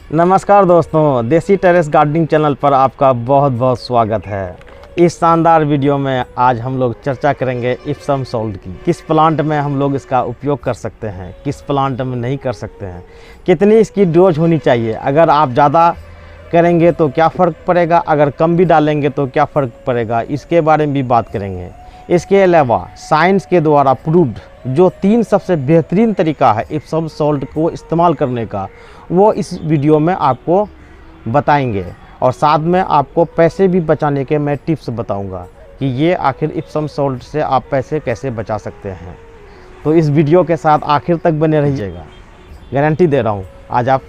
नमस्कार दोस्तों, देसी टेरेस गार्डनिंग चैनल पर आपका बहुत बहुत स्वागत है। इस शानदार वीडियो में आज हम लोग चर्चा करेंगे इप्सम सॉल्ट की। किस प्लांट में हम लोग इसका उपयोग कर सकते हैं, किस प्लांट में नहीं कर सकते हैं, कितनी इसकी डोज होनी चाहिए, अगर आप ज़्यादा करेंगे तो क्या फ़र्क पड़ेगा, अगर कम भी डालेंगे तो क्या फ़र्क पड़ेगा, इसके बारे में भी बात करेंगे। इसके अलावा साइंस के द्वारा प्रूव्ड जो 3 सबसे बेहतरीन तरीका है इप्सम सॉल्ट को इस्तेमाल करने का, वो इस वीडियो में आपको बताएंगे। और साथ में आपको पैसे भी बचाने के मैं टिप्स बताऊंगा कि ये आखिर इप्सम सॉल्ट से आप पैसे कैसे बचा सकते हैं। तो इस वीडियो के साथ आखिर तक बने रहिएगा, गारंटी दे रहा हूँ आज आप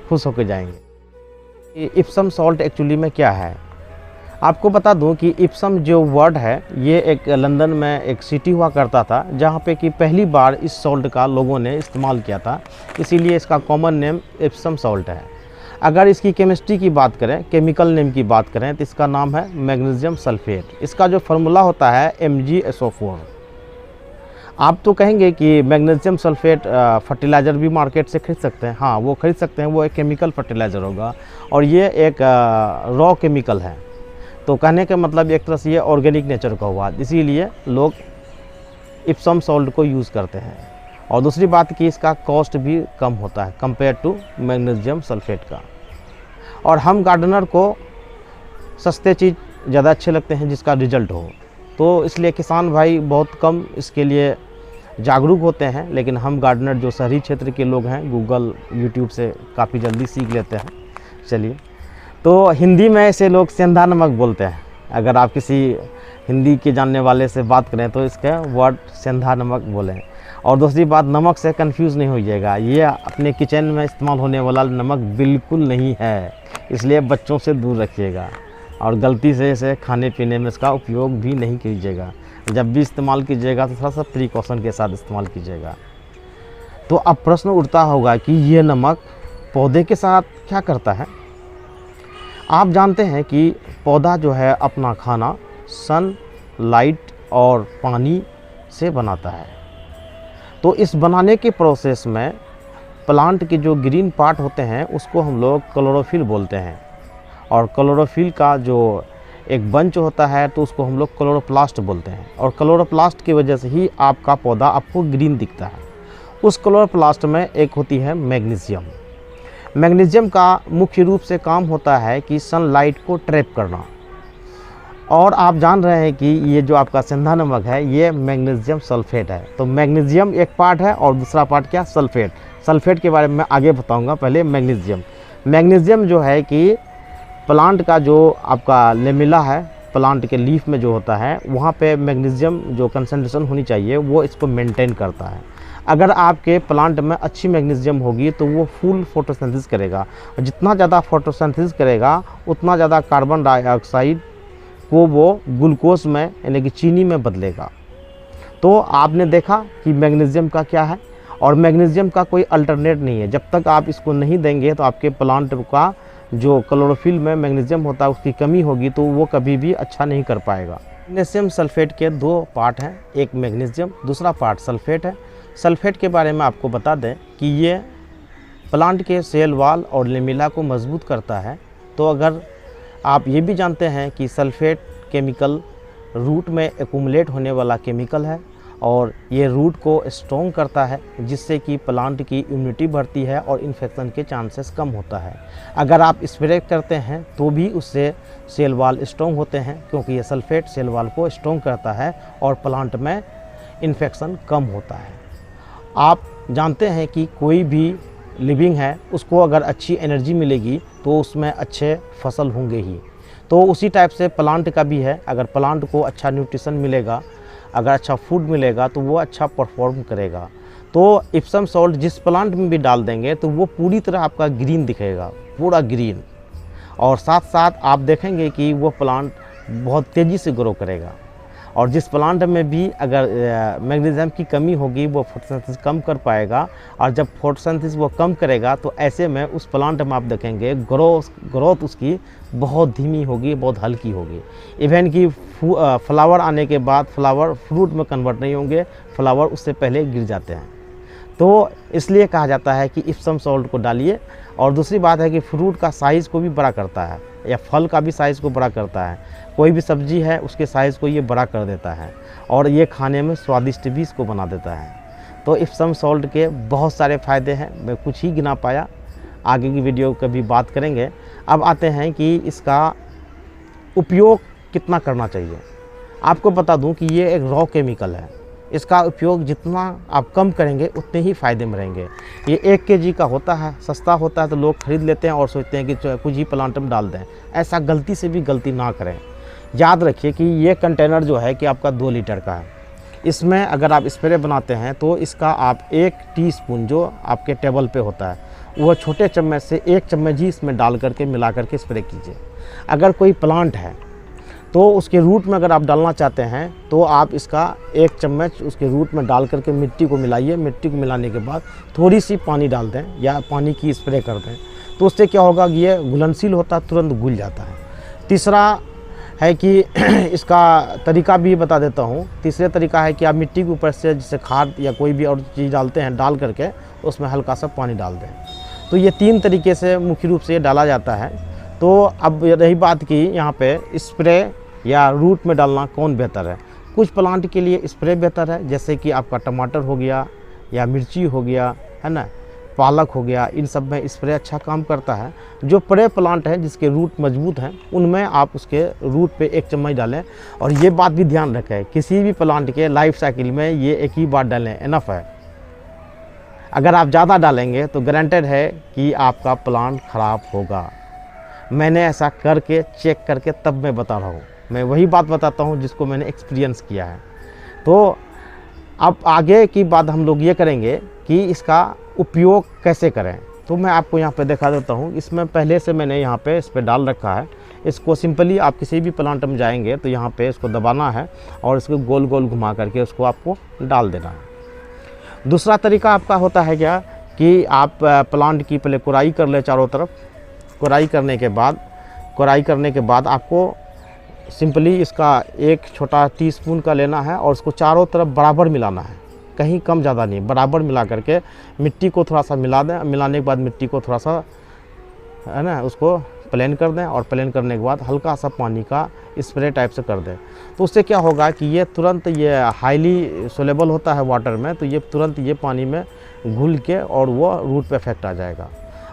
खुश होकर जाएंगे। इप्सम सॉल्ट एक्चुअली में क्या है, आपको बता दूं कि इप्सम जो वर्ड है ये एक लंदन में एक सिटी हुआ करता था जहाँ पे कि पहली बार इस सॉल्ट का लोगों ने इस्तेमाल किया था, इसीलिए इसका कॉमन नेम इप्सम सॉल्ट है। अगर इसकी केमिस्ट्री की बात करें, केमिकल नेम की बात करें, तो इसका नाम है मैग्नीशियम सल्फेट। इसका जो फार्मूला होता है MgSO4। आप तो कहेंगे कि मैग्नीशियम सल्फेट फर्टिलाइज़र भी मार्केट से खरीद सकते हैं। हाँ, वो खरीद सकते हैं, वो एक केमिकल फर्टिलाइज़र होगा और ये एक रॉ केमिकल है। तो कहने का मतलब एक तरह से ये ऑर्गेनिक नेचर का हुआ, इसीलिए लोग इप्सम सॉल्ट को यूज़ करते हैं। और दूसरी बात कि इसका कॉस्ट भी कम होता है कंपेयर टू मैग्नीशियम सल्फेट का। और हम गार्डनर को सस्ते चीज़ ज़्यादा अच्छे लगते हैं जिसका रिजल्ट हो, तो इसलिए किसान भाई बहुत कम इसके लिए जागरूक होते हैं। लेकिन हम गार्डनर जो शहरी क्षेत्र के लोग हैं, गूगल यूट्यूब से काफ़ी जल्दी सीख लेते हैं। चलिए, तो हिंदी में ऐसे लोग सेंधा नमक बोलते हैं। अगर आप किसी हिंदी के जानने वाले से बात करें तो इसका वर्ड सेंधा नमक बोलें। और दूसरी बात, नमक से कंफ्यूज नहीं होइएगा, ये अपने किचन में इस्तेमाल होने वाला नमक बिल्कुल नहीं है, इसलिए बच्चों से दूर रखिएगा और गलती से इसे खाने पीने में इसका उपयोग भी नहीं कीजिएगा। जब भी इस्तेमाल कीजिएगा तो थोड़ा सा प्रिकॉशन के साथ इस्तेमाल कीजिएगा। तो अब प्रश्न उठता होगा कि ये नमक पौधे के साथ क्या करता है। आप जानते हैं कि पौधा जो है अपना खाना सन, लाइट और पानी से बनाता है। तो इस बनाने के प्रोसेस में प्लांट के जो ग्रीन पार्ट होते हैं उसको हम लोग क्लोरोफिल बोलते हैं। और क्लोरोफिल का जो एक बंच होता है तो उसको हम लोग क्लोरोप्लास्ट बोलते हैं। और क्लोरोप्लास्ट की वजह से ही आपका पौधा आपको ग्रीन दिखता है। उस क्लोरोप्लास्ट में एक होती है मैग्नीशियम। मैग्नीशियम का मुख्य रूप से काम होता है कि सनलाइट को ट्रैप करना। और आप जान रहे हैं कि ये जो आपका सेंधा नमक है ये मैग्नीशियम सल्फेट है। तो मैग्नीशियम एक पार्ट है और दूसरा पार्ट क्या, सल्फेट। सल्फेट के बारे में मैं आगे बताऊंगा, पहले मैग्नीशियम। मैग्नीशियम जो है कि प्लांट का जो आपका लेमिला है, प्लांट के लीफ में जो होता है, वहाँ पे मैग्नीशियम जो कंसंट्रेशन होनी चाहिए वो इसको मेंटेन करता है। अगर आपके प्लांट में अच्छी मैग्नीशियम होगी तो वो फुल फोटोसिंथेसिस करेगा। और जितना ज़्यादा फोटोसिंथेसिस करेगा उतना ज़्यादा कार्बन डाइऑक्साइड को वो ग्लूकोज में यानी कि चीनी में बदलेगा। तो आपने देखा कि मैग्नीशियम का क्या है, और मैग्नीशियम का कोई अल्टरनेट नहीं है। जब तक आप इसको नहीं देंगे तो आपके प्लांट का जो क्लोरोफिल में मैग्नीशियम होता है उसकी कमी होगी, तो वो कभी भी अच्छा नहीं कर पाएगा। मैग्नीशियम सल्फेट के 2 पार्ट हैं, एक मैग्नीशियम, दूसरा पार्ट सल्फेट है। सल्फेट के बारे में आपको बता दें कि ये प्लांट के सेल वाल और लेमिला को मजबूत करता है। तो अगर आप ये भी जानते हैं कि सल्फेट केमिकल रूट में एक्यूमुलेट होने वाला केमिकल है और ये रूट को स्ट्रॉन्ग करता है, जिससे कि प्लांट की इम्यूनिटी बढ़ती है और इन्फेक्शन के चांसेस कम होता है। अगर आप स्प्रे करते हैं तो भी उससे सेल वाल स्ट्रॉन्ग होते हैं, क्योंकि ये सल्फेट सेल वाल को स्ट्रॉन्ग करता है और प्लांट में इन्फेक्शन कम होता है। आप जानते हैं कि कोई भी लिविंग है उसको अगर अच्छी एनर्जी मिलेगी तो उसमें अच्छे फसल होंगे ही। तो उसी टाइप से प्लांट का भी है, अगर प्लांट को अच्छा न्यूट्रिशन मिलेगा, अगर अच्छा फूड मिलेगा तो वो अच्छा परफॉर्म करेगा। तो इप्सम सॉल्ट जिस प्लांट में भी डाल देंगे तो वो पूरी तरह आपका ग्रीन दिखेगा, पूरा ग्रीन। और साथ साथ आप देखेंगे कि वो प्लांट बहुत तेज़ी से ग्रो करेगा। और जिस प्लांट में भी अगर मैग्नीशियम की कमी होगी वो फोटोसिंथेसिस कम कर पाएगा, और जब फोटोसिंथेसिस वो कम करेगा तो ऐसे में उस प्लांट में आप देखेंगे ग्रोथ उसकी बहुत धीमी होगी, बहुत हल्की होगी। इवन कि फ्लावर आने के बाद फ्लावर फ्रूट में कन्वर्ट नहीं होंगे, फ्लावर उससे पहले गिर जाते हैं। तो इसलिए कहा जाता है कि इप्सम सॉल्ट को डालिए। और दूसरी बात है कि फ्रूट का साइज़ को भी बड़ा करता है, या फल का भी साइज़ को बड़ा करता है। कोई भी सब्जी है उसके साइज़ को ये बड़ा कर देता है, और ये खाने में स्वादिष्ट भी इसको बना देता है। तो इप्सम सॉल्ट के बहुत सारे फ़ायदे हैं, मैं कुछ ही गिना पाया, आगे की वीडियो कभी बात करेंगे। अब आते हैं कि इसका उपयोग कितना करना चाहिए। आपको बता दूं कि ये एक रॉ केमिकल है, इसका उपयोग जितना आप कम करेंगे उतने ही फ़ायदे में रहेंगे। ये 1 kg का होता है, सस्ता होता है, तो लोग खरीद लेते हैं और सोचते हैं कि कुछ ही प्लांट में डाल दें। ऐसा गलती से भी गलती ना करें। याद रखिए कि ये कंटेनर जो है कि आपका 2 लीटर का है। इसमें अगर आप स्प्रे बनाते हैं तो इसका आप 1 टीस्पून जो आपके टेबल पे होता है, वह छोटे चम्मच से 1 चम्मच ही इसमें डाल करके मिला करके स्प्रे कीजिए। अगर कोई प्लांट है तो उसके रूट में अगर आप डालना चाहते हैं तो आप इसका 1 चम्मच उसके रूट में डाल करके मिट्टी को मिलाइए। मिट्टी को मिलाने के बाद थोड़ी सी पानी डाल दें या पानी की स्प्रे कर दें, तो उससे क्या होगा कि ये घुलनशील होता है, तुरंत घुल जाता है। तीसरा है कि इसका तरीका भी बता देता हूँ। तीसरे तरीका है कि आप मिट्टी के ऊपर से जैसे खाद या कोई भी और चीज़ डालते हैं, डाल करके उसमें हल्का सा पानी डाल दें। तो ये 3 तरीके से मुख्य रूप से ये डाला जाता है। तो अब रही बात कि यहाँ पे स्प्रे या रूट में डालना कौन बेहतर है। कुछ प्लांट के लिए स्प्रे बेहतर है, जैसे कि आपका टमाटर हो गया या मिर्ची हो गया, है ना, पालक हो गया, इन सब में स्प्रे अच्छा काम करता है। जो बड़े प्लांट हैं जिसके रूट मजबूत हैं उनमें आप उसके रूट पे 1 चम्मच डालें। और ये बात भी ध्यान रखें, किसी भी प्लांट के लाइफ साइकिल में ये एक ही बार डालें, इनफ है। अगर आप ज़्यादा डालेंगे तो गारंटेड है कि आपका प्लांट ख़राब होगा। मैंने ऐसा करके चेक करके तब मैं बता रहा हूँ, मैं वही बात बताता हूँ जिसको मैंने एक्सपीरियंस किया है। तो अब आगे की बात हम लोग ये करेंगे कि इसका उपयोग कैसे करें। तो मैं आपको यहाँ पे दिखा देता हूँ। इसमें पहले से मैंने यहाँ पे इस पर डाल रखा है। इसको सिंपली आप किसी भी प्लांट में जाएंगे तो यहाँ पे इसको दबाना है और इसको गोल गोल घुमा करके उसको आपको डाल देना है। दूसरा तरीका आपका होता है क्या कि आप प्लांट की पहले कोराई कर ले चारों तरफ। कोराई करने के बाद आपको सिंपली इसका 1 छोटा टीस्पून का लेना है और उसको चारों तरफ बराबर मिलाना है, कहीं कम ज़्यादा नहीं, बराबर मिला करके मिट्टी को थोड़ा सा मिला दें। मिलाने के बाद मिट्टी को थोड़ा सा, है ना, उसको प्लेन कर दें और प्लेन करने के बाद हल्का सा पानी का स्प्रे टाइप से कर दें। तो उससे क्या होगा कि ये तुरंत, ये हाईली सोलेबल होता है वाटर में, तो ये तुरंत ये पानी में घुल के और वो रूट पे इफेक्ट आ जाएगा।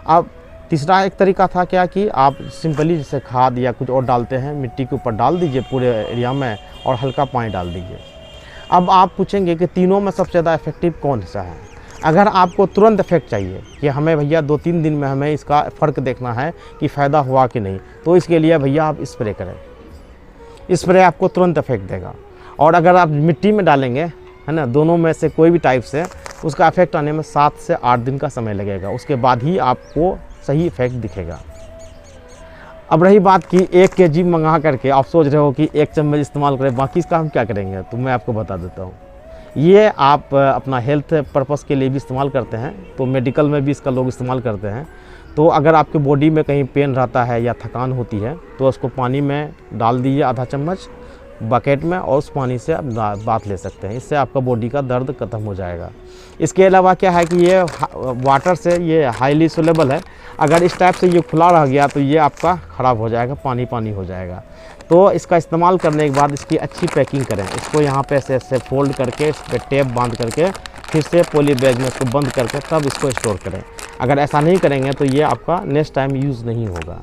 अब तीसरा एक तरीका था क्या कि आप सिंपली जैसे खाद या कुछ और डालते हैं, मिट्टी के ऊपर डाल दीजिए पूरे एरिया में और हल्का पानी डाल दीजिए। अब आप पूछेंगे कि तीनों में सबसे ज़्यादा इफेक्टिव कौन सा है। अगर आपको तुरंत इफेक्ट चाहिए कि हमें भैया 2-3 दिन में हमें इसका फ़र्क देखना है कि फ़ायदा हुआ कि नहीं, तो इसके लिए भैया आप स्प्रे करें। स्प्रे आपको तुरंत इफेक्ट देगा। और अगर आप मिट्टी में डालेंगे, है ना, दोनों में से कोई भी टाइप से, उसका इफेक्ट आने में 7 से 8 दिन का समय लगेगा। उसके बाद ही आपको सही इफेक्ट दिखेगा। अब रही बात कि 1 kg मंगा करके आप सोच रहे हो कि 1 चम्मच इस्तेमाल करें, बाकी इसका हम क्या करेंगे, तो मैं आपको बता देता हूँ। ये आप अपना हेल्थ पर्पस के लिए भी इस्तेमाल करते हैं, तो मेडिकल में भी इसका लोग इस्तेमाल करते हैं। तो अगर आपके बॉडी में कहीं पेन रहता है या थकान होती है तो उसको पानी में डाल दीजिए आधा चम्मच बकेट में, और उस पानी से आप बाथ ले सकते हैं। इससे आपका बॉडी का दर्द खत्म हो जाएगा। इसके अलावा क्या है कि ये वाटर से ये हाईली सोलेबल है। अगर इस टाइप से ये खुला रह गया तो ये आपका ख़राब हो जाएगा, पानी पानी हो जाएगा। तो इसका इस्तेमाल करने के बाद इसकी अच्छी पैकिंग करें। इसको यहाँ पे ऐसे फोल्ड करके इस पर टेप बांध करके फिर से पॉली बैग में इसको बंद करके तब इसको स्टोर करें। अगर ऐसा नहीं करेंगे तो ये आपका नेक्स्ट टाइम यूज़ नहीं होगा।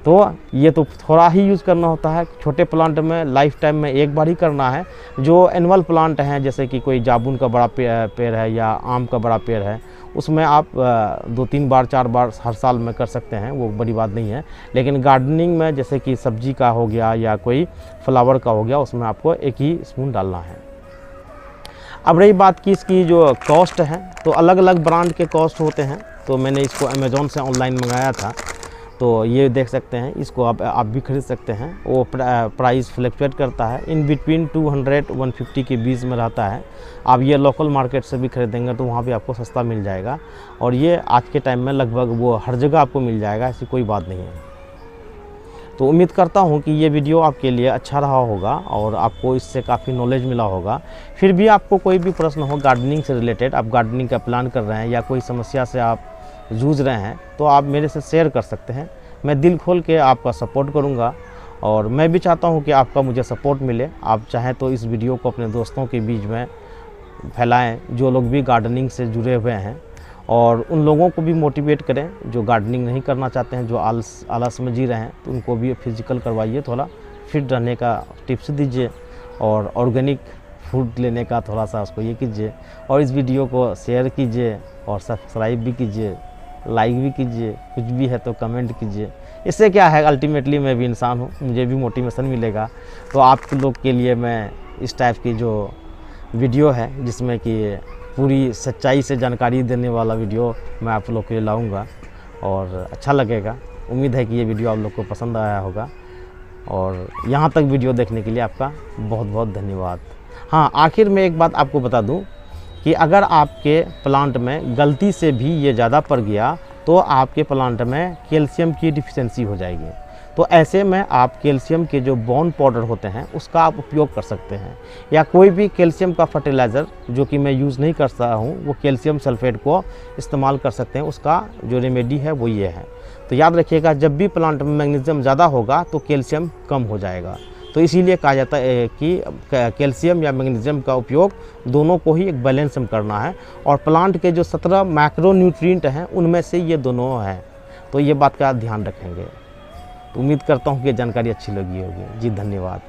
तो ये तो थोड़ा ही यूज़ करना होता है। छोटे प्लांट में लाइफ टाइम में एक बार ही करना है। जो एनुअल प्लांट हैं, जैसे कि कोई जामुन का बड़ा पेड़ है या आम का बड़ा पेड़ है, उसमें आप 2-3 बार 4 बार हर साल में कर सकते हैं, वो बड़ी बात नहीं है। लेकिन गार्डनिंग में जैसे कि सब्जी का हो गया या कोई फ्लावर का हो गया, उसमें आपको 1 ही स्पून डालना है। अब रही बात कि इसकी जो कॉस्ट है, तो अलग अलग ब्रांड के कॉस्ट होते हैं। तो मैंने इसको अमेज़ॉन से ऑनलाइन मंगाया था, तो ये देख सकते हैं। इसको आप भी खरीद सकते हैं। वो प्राइस फ्लक्चुएट करता है, इन बिटवीन 200-150 के बीच में रहता है। आप ये लोकल मार्केट से भी खरीदेंगे तो वहाँ भी आपको सस्ता मिल जाएगा। और ये आज के टाइम में लगभग वो हर जगह आपको मिल जाएगा, ऐसी कोई बात नहीं है। तो उम्मीद करता हूँ कि ये वीडियो आपके लिए अच्छा रहा होगा और आपको इससे काफ़ी नॉलेज मिला होगा। फिर भी आपको कोई भी प्रश्न हो गार्डनिंग से रिलेटेड, आप गार्डनिंग का प्लान कर रहे हैं या कोई समस्या से आप जूझ रहे हैं, तो आप मेरे से शेयर कर सकते हैं। मैं दिल खोल के आपका सपोर्ट करूँगा और मैं भी चाहता हूँ कि आपका मुझे सपोर्ट मिले। आप चाहें तो इस वीडियो को अपने दोस्तों के बीच में फैलाएँ जो लोग भी गार्डनिंग से जुड़े हुए हैं, और उन लोगों को भी मोटिवेट करें जो गार्डनिंग नहीं करना चाहते हैं, जो आलस में जी रहे हैं, तो उनको भी फिजिकल करवाइए, थोड़ा फिट रहने का टिप्स दीजिए और ऑर्गेनिक फूड लेने का थोड़ा सा उसको ये कीजिए। और इस वीडियो को शेयर कीजिए और सब्सक्राइब भी कीजिए, लाइक भी कीजिए, कुछ भी है तो कमेंट कीजिए। इससे क्या है, अल्टीमेटली मैं भी इंसान हूँ, मुझे भी मोटिवेशन मिलेगा। तो आप लोग के लिए मैं इस टाइप की जो वीडियो है जिसमें कि पूरी सच्चाई से जानकारी देने वाला वीडियो मैं आप लोग के लिए लाऊंगा और अच्छा लगेगा। उम्मीद है कि ये वीडियो आप लोग को पसंद आया होगा और यहाँ तक वीडियो देखने के लिए आपका बहुत बहुत धन्यवाद। हाँ, आखिर में एक बात आपको बता दूँ कि अगर आपके प्लांट में गलती से भी ये ज़्यादा पड़ गया तो आपके प्लांट में कैल्शियम की डिफिशिएंसी हो जाएगी। तो ऐसे में आप कैल्शियम के जो बोन पाउडर होते हैं उसका आप उपयोग कर सकते हैं, या कोई भी कैल्शियम का फर्टिलाइज़र जो कि मैं यूज़ नहीं करता हूँ, वो कैल्शियम सल्फेट को इस्तेमाल कर सकते हैं। उसका जो रेमेडी है वो ये है। तो याद रखिएगा, जब भी प्लांट में मैग्नीशियम ज़्यादा होगा तो कैल्शियम कम हो जाएगा। तो इसीलिए कहा जाता है कि कैल्शियम या मैग्नीशियम का उपयोग दोनों को ही एक बैलेंस में करना है, और प्लांट के जो 17 मैक्रो न्यूट्रिएंट हैं उनमें से ये दोनों हैं। तो ये बात का ध्यान रखेंगे। तो उम्मीद करता हूँ कि जानकारी अच्छी लगी होगी। जी धन्यवाद।